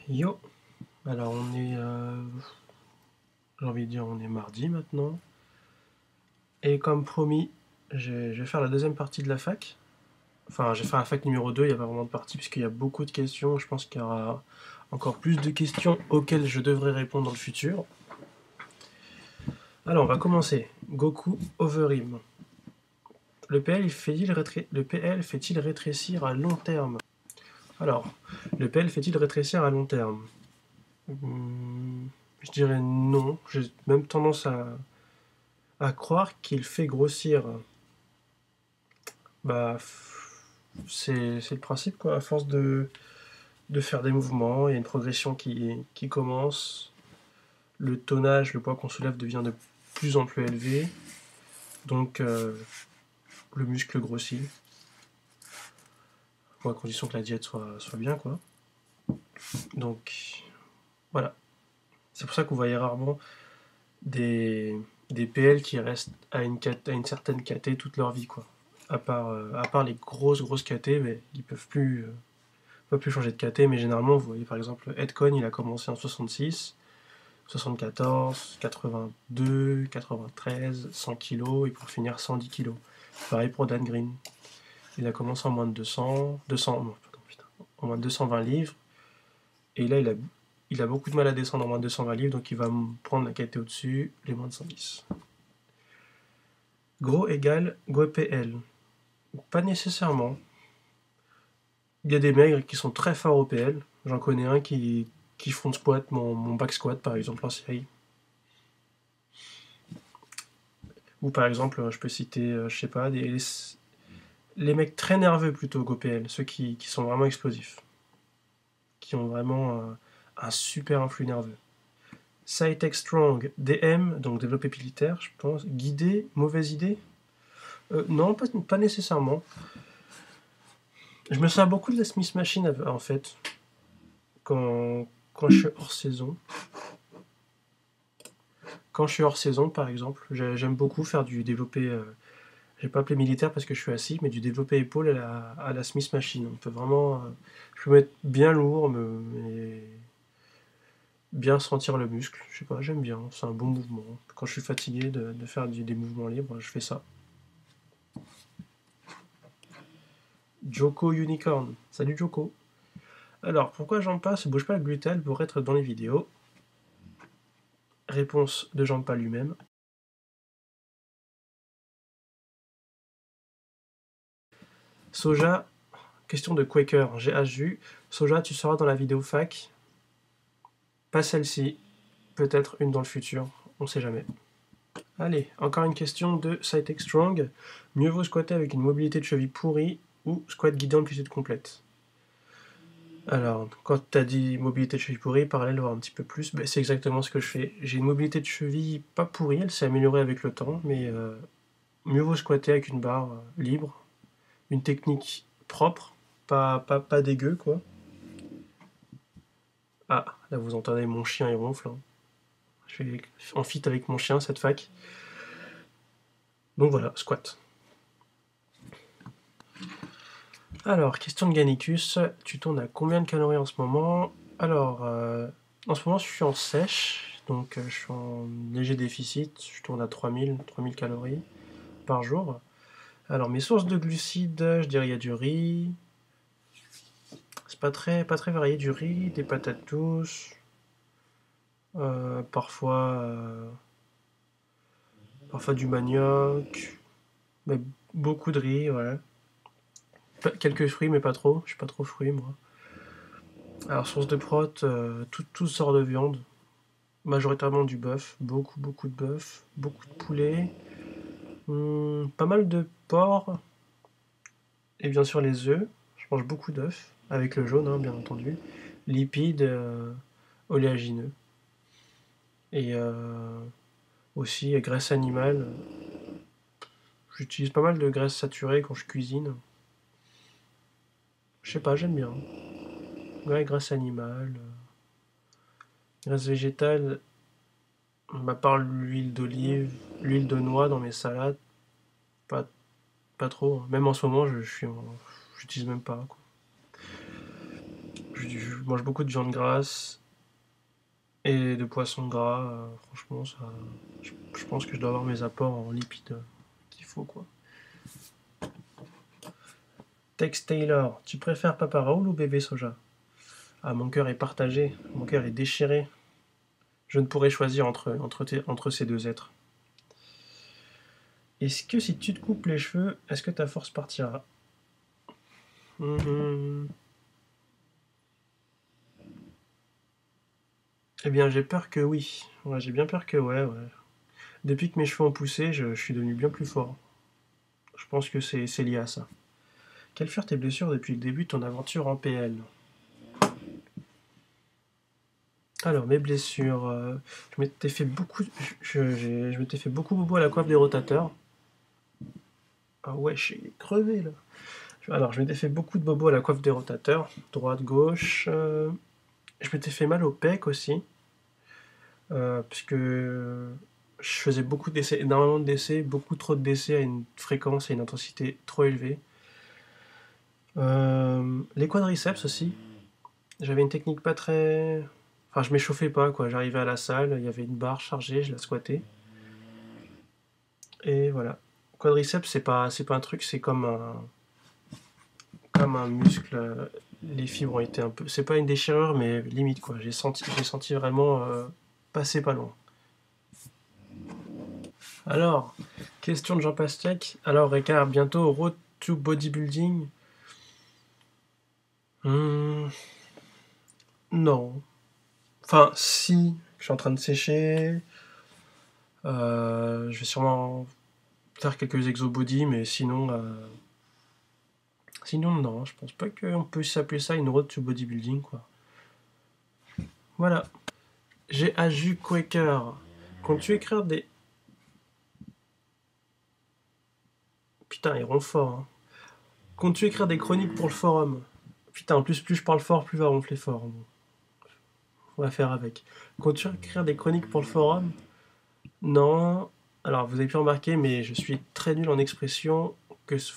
Yo, alors on est, j'ai envie de dire, on est mardi maintenant. Et comme promis, je vais faire la deuxième partie de la fac. Enfin, je vais faire la fac numéro 2, il n'y a pas vraiment de partie puisqu'il y a beaucoup de questions. Je pense qu'il y aura encore plus de questions auxquelles je devrais répondre dans le futur. Alors, on va commencer. Goku Overeem. Le PL fait-il rétrécir à long terme? Alors, le PL fait-il rétrécir à long terme? Je dirais non. J'ai même tendance à croire qu'il fait grossir. Bah, c'est le principe, quoi. À force de faire des mouvements, il y a une progression qui commence. Le tonnage, le poids qu'on soulève devient de plus en plus élevé. Donc, le muscle grossit. Bon, à condition que la diète soit bien, quoi. Donc, voilà. C'est pour ça que vous voyez rarement des PL qui restent à une certaine KT toute leur vie, quoi. À part les grosses KT, mais ils peuvent plus, pas plus changer de KT, mais généralement, vous voyez par exemple, Edcon, il a commencé en 66, 74, 82, 93, 100 kg, et pour finir 110 kg. Pareil pour Dan Green. Il a commencé en moins de 200, non, pardon, putain, en moins de 220 livres, et là, il a beaucoup de mal à descendre en moins de 220 livres, donc il va prendre la KT au-dessus, les moins de 110. Gros égale GoPL. Pas nécessairement. Il y a des maigres qui sont très forts au PL. J'en connais un qui front squat mon back squat par exemple en série. Ou par exemple, je peux citer, je sais pas, les mecs très nerveux plutôt qu'au PL, ceux qui sont vraiment explosifs. Qui ont vraiment un super influx nerveux. Cytec Strong, DM, donc développé pilitaire, je pense. Guidé, mauvaise idée? Non, pas nécessairement. Je me sers beaucoup de la Smith Machine en fait, quand je suis hors saison. Quand je suis hors saison, par exemple, j'aime beaucoup faire du développé. J'ai pas appelé militaire parce que je suis assis, mais du développé épaule à la Smith Machine. On peut vraiment. Je peux mettre bien lourd, mais bien sentir le muscle. Je sais pas, j'aime bien. C'est un bon mouvement. Quand je suis fatigué de faire des mouvements libres, je fais ça. Joko Unicorn. Salut Joko. Alors, pourquoi Jean Pas se bouge pas le glutal pour être dans les vidéos? Réponse de Jean Pas lui-même. Soja, question de Quaker, GHU. Soja, tu seras dans la vidéo fac. Pas celle-ci, peut-être une dans le futur, on sait jamais. Allez, encore une question de Cytec Strong. Mieux vaut squatter avec une mobilité de cheville pourrie ou squat guidé en amplitude complète? Alors, quand tu as dit mobilité de cheville pourrie, parallèle voir un petit peu plus, ben, c'est exactement ce que je fais. J'ai une mobilité de cheville pas pourrie, elle s'est améliorée avec le temps, mais mieux vaut squatter avec une barre libre, une technique propre, pas dégueu, quoi. Ah, là vous entendez mon chien, il ronfle. Hein. Je fais en fit avec mon chien cette fac. Donc voilà, squat. Alors, question de Gannicus, tu tournes à combien de calories en ce moment? Alors, en ce moment je suis en sèche, donc je suis en léger déficit, je tourne à 3000 calories par jour. Alors, mes sources de glucides, je dirais il y a du riz, c'est pas très varié, du riz, des patates douces, parfois, parfois du manioc, mais beaucoup de riz, ouais. Quelques fruits, mais pas trop, je suis pas trop fruits moi. Alors, source de prot, toutes sortes de viande, majoritairement du bœuf, beaucoup de bœuf, beaucoup de poulet, pas mal de porc, et bien sûr les œufs. Je mange beaucoup d'œufs, avec le jaune, hein, bien entendu. Lipides, oléagineux. Et aussi graisse animale. J'utilise pas mal de graisse saturée quand je cuisine. Je sais pas, j'aime bien. Ouais, graisse animale. Graisse végétale, à part l'huile d'olive, l'huile de noix dans mes salades, pas, pas trop. Même en ce moment, j'utilise même pas. Quoi. mange beaucoup de viande grasse et de poisson gras. Franchement, je pense que je dois avoir mes apports en lipides qu'il faut, quoi. Tex Taylor, tu préfères Papa Raoul ou bébé soja? Ah, mon cœur est partagé, mon cœur est déchiré. Je ne pourrais choisir entre ces deux êtres. Est-ce que si tu te coupes les cheveux, est-ce que ta force partira? Eh bien, j'ai peur que oui. Ouais, j'ai bien peur que ouais. Depuis que mes cheveux ont poussé, je suis devenu bien plus fort. Je pense que c'est lié à ça. Quelles furent tes blessures depuis le début de ton aventure en PL? Alors, mes blessures, je m'étais fait beaucoup, je m'étais fait beaucoup bobo à la coiffe des rotateurs. Ah ouais, je suis crevé là. Alors, je m'étais fait beaucoup de bobo à la coiffe des rotateurs, droite, gauche. Je m'étais fait mal au pec aussi, puisque je faisais beaucoup d'essais, énormément de décès, beaucoup trop de décès à une fréquence et une intensité trop élevée. Les quadriceps aussi. J'avais une technique pas très... Enfin, je m'échauffais pas, quoi. J'arrivais à la salle, il y avait une barre chargée, je la squattais. Et voilà. Quadriceps, c'est pas un truc, c'est comme un muscle. Les fibres ont été un peu... C'est pas une déchirure, mais limite, quoi. J'ai senti vraiment passer pas loin. Alors, question de Jean Pastèque. Alors, Ricard, bientôt Road to Bodybuilding. Non. Enfin, si, je suis en train de sécher. Je vais sûrement faire quelques exo-body, mais sinon, non, je pense pas qu'on peut s'appeler ça une road to bodybuilding, quoi. Voilà. J'ai Aju Quaker. Comptes-tu écrire des... Putain, ils ronflent fort, hein. Comptes-tu écrire des chroniques pour le forum? Putain, en plus je parle fort, plus va ronfler fort. Bon, on va faire avec. Comptes-tu écrire des chroniques pour le forum? Non. Alors, vous avez pu remarquer, mais je suis très nul en expression, que ce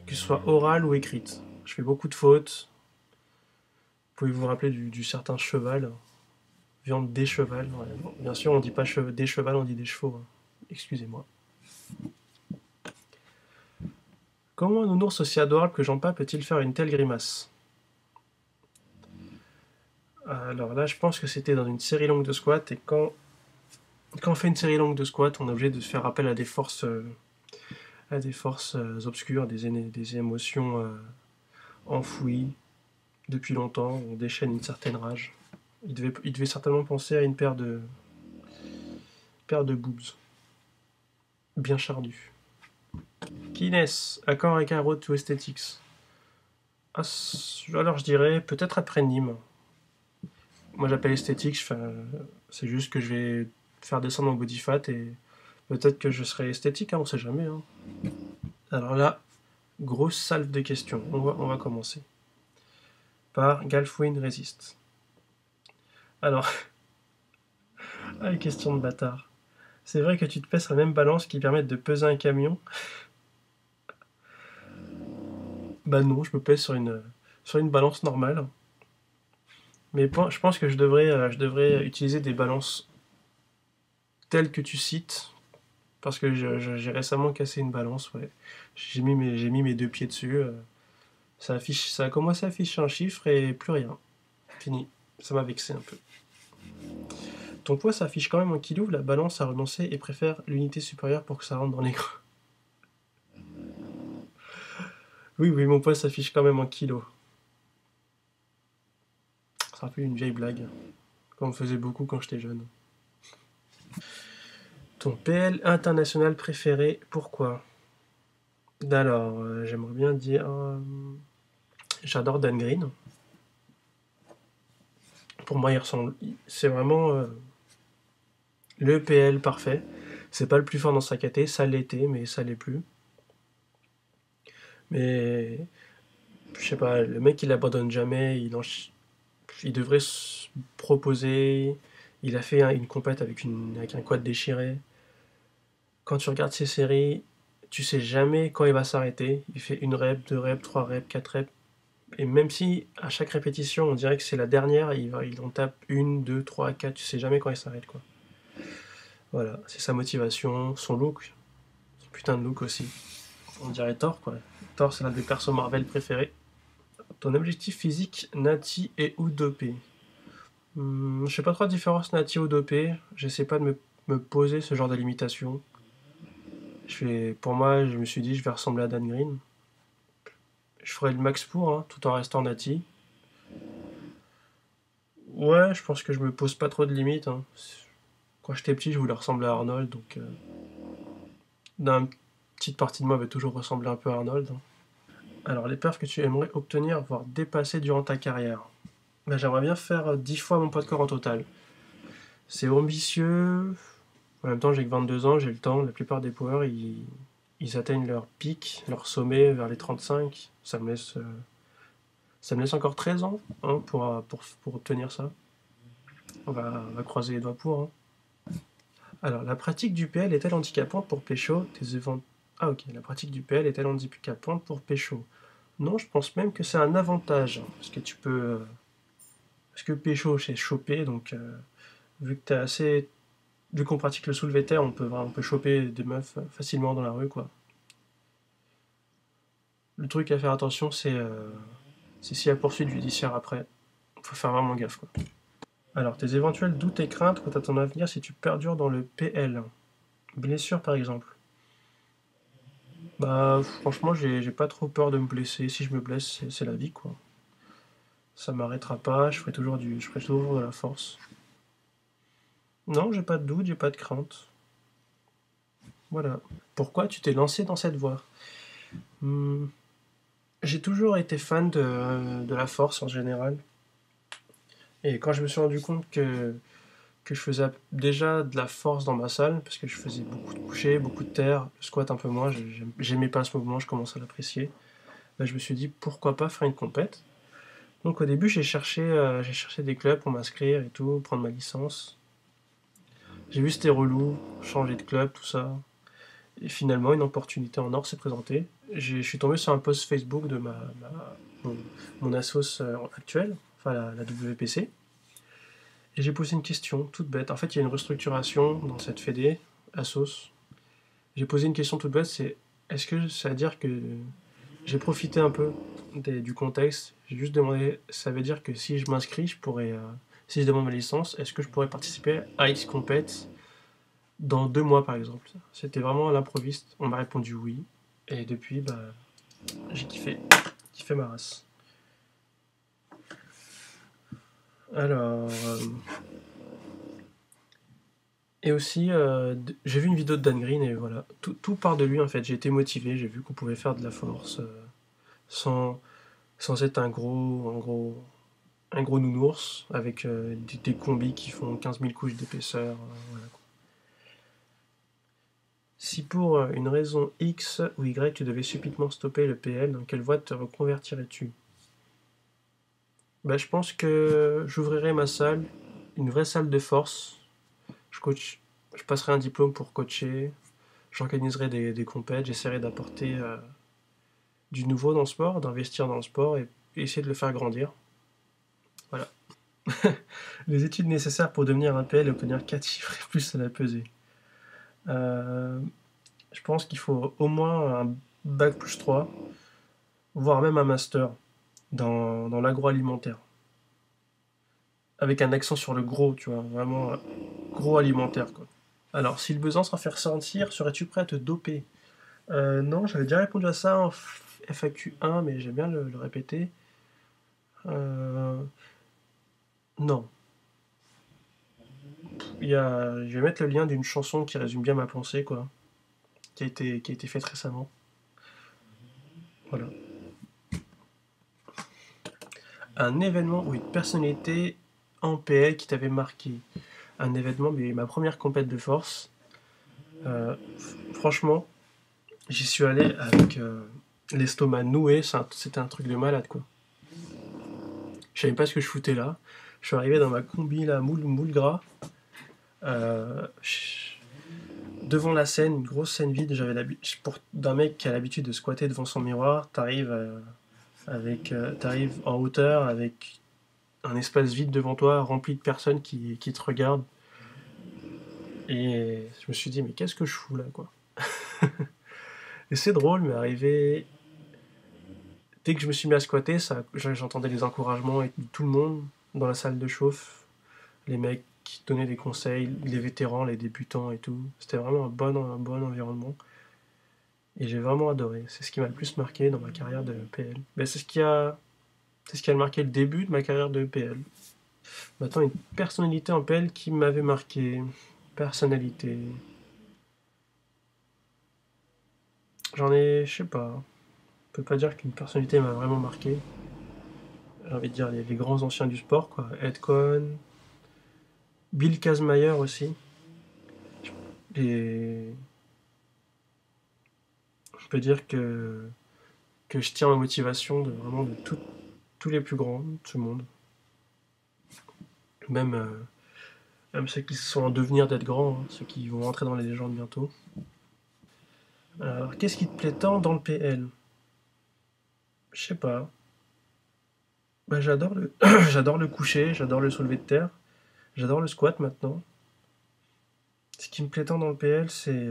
soit orale ou écrite. Je fais beaucoup de fautes. Vous pouvez vous rappeler du certain cheval. Viande des chevals. Ouais, bon, bien sûr, on dit pas des chevals, on dit des chevaux, hein. Excusez-moi. Comment un nounours aussi adorable que Jean-Pa peut-il faire une telle grimace? Alors là, je pense que c'était dans une série longue de squat, et quand on fait une série longue de squat, on est obligé de faire appel à des forces obscures, des émotions enfouies depuis longtemps. On déchaîne une certaine rage. Il devait certainement penser à une paire de boobs bien chardues. Kines, accord avec un road to aesthetics. Alors je dirais peut-être après Nîmes. Moi j'appelle esthétique, c'est juste que je vais faire descendre mon body fat et peut-être que je serai esthétique, hein, on sait jamais, hein. Alors là, grosse salve de questions. On va commencer par Galfwin Resist. Alors, les questions de bâtard. C'est vrai que tu te pèses sur la même balance qui permet de peser un camion? Bah non, je me pèse sur une balance normale. Mais je pense que je devrais utiliser des balances telles que tu cites, parce que j'ai récemment cassé une balance, ouais. J'ai mis mes deux pieds dessus. Ça a commencé à afficher un chiffre et plus rien. Fini. Ça m'a vexé un peu. Ton poids s'affiche quand même en kilos, la balance a renoncé et préfère l'unité supérieure pour que ça rentre dans l'écran. Oui, mon poids s'affiche quand même en kilos. Ça rappelle une vieille blague qu'on me faisait beaucoup quand j'étais jeune. Ton PL international préféré, pourquoi? Alors, j'aimerais bien dire... j'adore Dan Green. Pour moi, c'est vraiment le PL parfait. C'est pas le plus fort dans sa caté, ça l'était, mais ça l'est plus. Mais je sais pas, le mec il abandonne jamais, il devrait se proposer. Il a fait une compète avec un quad déchiré. Quand tu regardes ses séries, tu sais jamais quand il va s'arrêter. Il fait une rep, deux reps, trois reps, quatre reps. Et même si à chaque répétition on dirait que c'est la dernière, il en tape 1, 2, 3, 4, tu sais jamais quand il s'arrête quoi. Voilà, c'est sa motivation, son look, son putain de look aussi. On dirait Thor quoi. Thor c'est l'un des persos Marvel préférés. Ton objectif physique, Nati et ou dopé. Je sais pas trop la différence Nati ou dopé, j'essaie pas de me poser ce genre de limitation. Pour moi, je me suis dit je vais ressembler à Dan Green. Je ferai le max pour, hein, tout en restant Nati. Ouais, je pense que je me pose pas trop de limites. Hein. Quand j'étais petit, je voulais ressembler à Arnold, donc d'une petite partie de moi veut toujours ressembler un peu à Arnold. Hein. Alors, les perfs que tu aimerais obtenir, voire dépasser durant ta carrière. Ben, j'aimerais bien faire 10 fois mon poids de corps en total. C'est ambitieux. En même temps, j'ai que 22 ans, j'ai le temps. La plupart des power, ils atteignent leur pic, leur sommet vers les 35. Ça me laisse encore 13 ans hein, pour obtenir ça. On va croiser les doigts pour. Hein. Alors, la pratique du PL est-elle handicapante pour pécho Ah ok, la pratique du PL est-elle handicapante pour pécho? Non, je pense même que c'est un avantage. Hein, parce que tu peux... parce que pécho, c'est choper, donc vu que t'es assez... Vu qu'on pratique le soulevé terre, on peut choper des meufs facilement dans la rue, quoi. Le truc à faire attention, c'est s'il y a poursuite judiciaire après. Faut faire vraiment gaffe, quoi. Alors, tes éventuels doutes et craintes quant à ton avenir si tu perdures dans le PL. Blessure, par exemple. Bah, franchement, j'ai pas trop peur de me blesser. Si je me blesse, c'est la vie, quoi. Ça m'arrêtera pas, je ferai toujours de la force. Non, j'ai pas de doute, j'ai pas de crainte. Voilà. Pourquoi tu t'es lancé dans cette voie? Hmm, J'ai toujours été fan de la force en général. Et quand je me suis rendu compte que je faisais déjà de la force dans ma salle, parce que je faisais beaucoup de couchers, beaucoup de terre, le squat un peu moins, j'aimais pas ce mouvement, je commençais à l'apprécier. Bah, je me suis dit pourquoi pas faire une compète. Donc au début j'ai cherché des clubs pour m'inscrire et tout, prendre ma licence. J'ai vu c'était relou, changer de club, tout ça. Et finalement une opportunité en or s'est présentée. Je suis tombé sur un post Facebook de mon, mon assos actuelle, enfin la WPC. Et j'ai posé une question toute bête. En fait il y a une restructuration dans cette fédé, assos. J'ai posé une question toute bête, c'est est-ce que ça veut dire que j'ai profité un peu du contexte. J'ai juste demandé, ça veut dire que si je m'inscris, si je demande ma licence, est-ce que je pourrais participer à X Compet dans 2 mois par exemple? C'était vraiment à l'improviste. On m'a répondu oui. Et depuis, bah, j'ai kiffé ma race. Alors, et aussi, j'ai vu une vidéo de Dan Green et voilà, tout part de lui en fait. J'ai été motivé, j'ai vu qu'on pouvait faire de la force sans, sans être un gros nounours avec des combis qui font 15 000 couches d'épaisseur. Voilà. Si pour une raison X ou Y tu devais subitement stopper le PL, dans quelle voie te reconvertirais-tu? Bah, je pense que j'ouvrirais ma salle, une vraie salle de force. Je passerai un diplôme pour coacher, j'organiserai des compètes, j'essaierai d'apporter du nouveau dans le sport, d'investir dans le sport et essayer de le faire grandir. Voilà. Les études nécessaires pour devenir un PL et obtenir 4 chiffres et plus à la pesée. Euh, je pense qu'il faut au moins un bac plus 3, voire même un master dans l'agroalimentaire. Avec un accent sur le gros, tu vois, vraiment gros alimentaire, quoi. Alors, si le besoin s'en fait ressentir, serais-tu prêt à te doper? Non, j'avais déjà répondu à ça en FAQ 1, mais j'aime bien le répéter. Euh, non. Je vais mettre le lien d'une chanson qui résume bien ma pensée, quoi, qui a été faite récemment. Voilà. Un événement ou une personnalité en PL qui t'avait marqué. Un événement, mais ma première compète de force. Franchement, j'y suis allé avec l'estomac noué, c'était un truc de malade quoi. Je savais pas ce que je foutais là. Je suis arrivé dans ma combi là, moule gras. Euh, Devant la scène, une grosse scène vide, d'un mec qui a l'habitude de squatter devant son miroir, t'arrives avec, t'arrives en hauteur avec un espace vide devant toi, rempli de personnes qui te regardent. Et je me suis dit, mais qu'est-ce que je fous là, quoi. Et c'est drôle, mais arrivé... Dès que je me suis mis à squatter, j'entendais les encouragements de tout le monde dans la salle de chauffe. Les mecs qui donnaient des conseils, les vétérans, les débutants et tout. C'était vraiment un bon environnement. Et j'ai vraiment adoré. C'est ce qui m'a le plus marqué dans ma carrière de PL. Mais c'est ce qui a marqué le début de ma carrière de PL. Maintenant, une personnalité en PL qui m'avait marqué. Personnalité. J'en ai, je sais pas. Je peux pas dire qu'une personnalité m'a vraiment marqué. J'ai envie de dire les grands anciens du sport, quoi. Ed Cohn, Bill Kazmaier aussi. Et je peux dire que je tiens ma motivation de vraiment de tous les plus grands de ce monde. Même, même ceux qui sont en devenir d'être grands, hein, ceux qui vont entrer dans les légendes bientôt. Alors, qu'est-ce qui te plaît tant dans le PL? Je sais pas. Bah, j'adore le, j'adore le coucher, j'adore le soulevé de terre, j'adore le squat maintenant. Ce qui me plaît tant dans le PL, c'est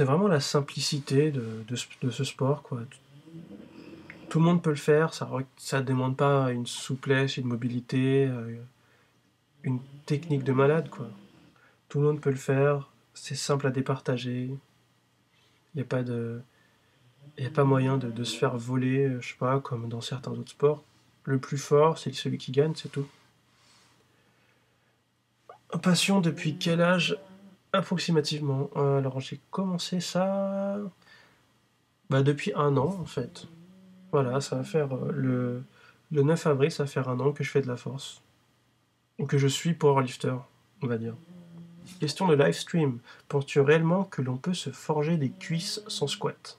vraiment la simplicité de ce sport, quoi. Tout le monde peut le faire, ça demande pas une souplesse, une mobilité, une technique de malade, quoi. Tout le monde peut le faire, c'est simple à départager. Il n'y a pas de, y a pas moyen de se faire voler, je sais pas, comme dans certains autres sports. Le plus fort, c'est celui qui gagne, c'est tout. Passion depuis quel âge approximativement? Alors j'ai commencé ça bah, depuis un an en fait. Voilà, ça va faire le 9 avril, ça va faire un an que je fais de la force. Ou que je suis powerlifter, on va dire. Question de live stream. Penses-tu réellement que l'on peut se forger des cuisses sans squat?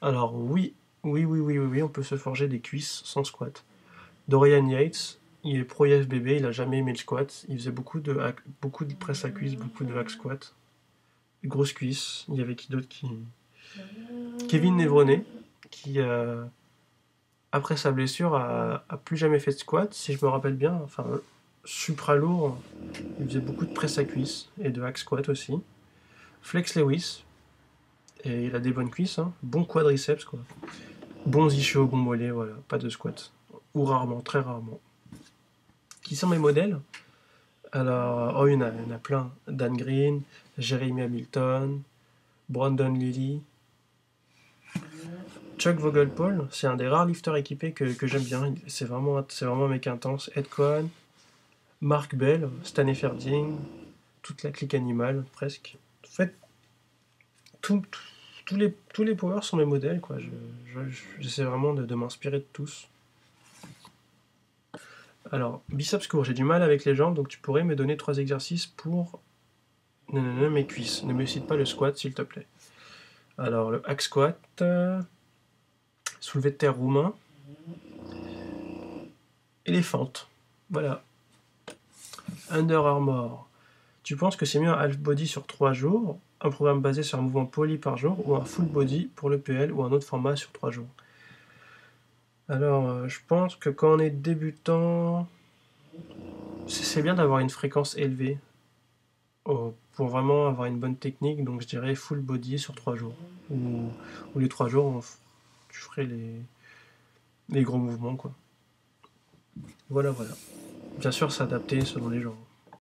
Alors oui, oui, on peut se forger des cuisses sans squat. Dorian Yates, il est pro IFBB, il a jamais aimé le squat. Il faisait beaucoup de presse à cuisses, beaucoup de hack squat. Grosse cuisse. Il y avait qui d'autre qui... Kevin Nevronet, qui après sa blessure a plus jamais fait de squat, si je me rappelle bien. Enfin, supra lourd, il faisait beaucoup de presse à cuisses et de hack squat aussi. Flex Lewis, et il a des bonnes cuisses, hein. Bon quadriceps quoi. Bons ischios, bon mollet, voilà, pas de squat. Ou rarement, très rarement. Qui sont mes modèles? Alors, oh, il y en a plein. Dan Green, Jeremy Hamilton, Brandon Lilly, Chuck Vogelpohl, c'est un des rares lifters équipés que j'aime bien. C'est vraiment un mec intense. Ed Cohn, Mark Bell, Stanley Ferding, toute la clique animale, presque. En fait, tous les powers sont mes modèles, quoi. J'essaie vraiment de m'inspirer de tous. Alors, biceps court, j'ai du mal avec les jambes, donc tu pourrais me donner 3 exercices pour mes cuisses. Ne me cite pas le squat, s'il te plaît. Alors, le hack squat, soulevé de terre roumain, éléphante. Voilà. Under Armour. Tu penses que c'est mieux un half body sur 3 jours, un programme basé sur un mouvement poly par jour, ou un full body pour le PL ou un autre format sur 3 jours? Alors, je pense que quand on est débutant, c'est bien d'avoir une fréquence élevée pour vraiment avoir une bonne technique. Donc je dirais full body sur 3 jours. Ou les 3 jours, tu ferais les gros mouvements, quoi. Voilà. Bien sûr, c'est adapté selon les gens.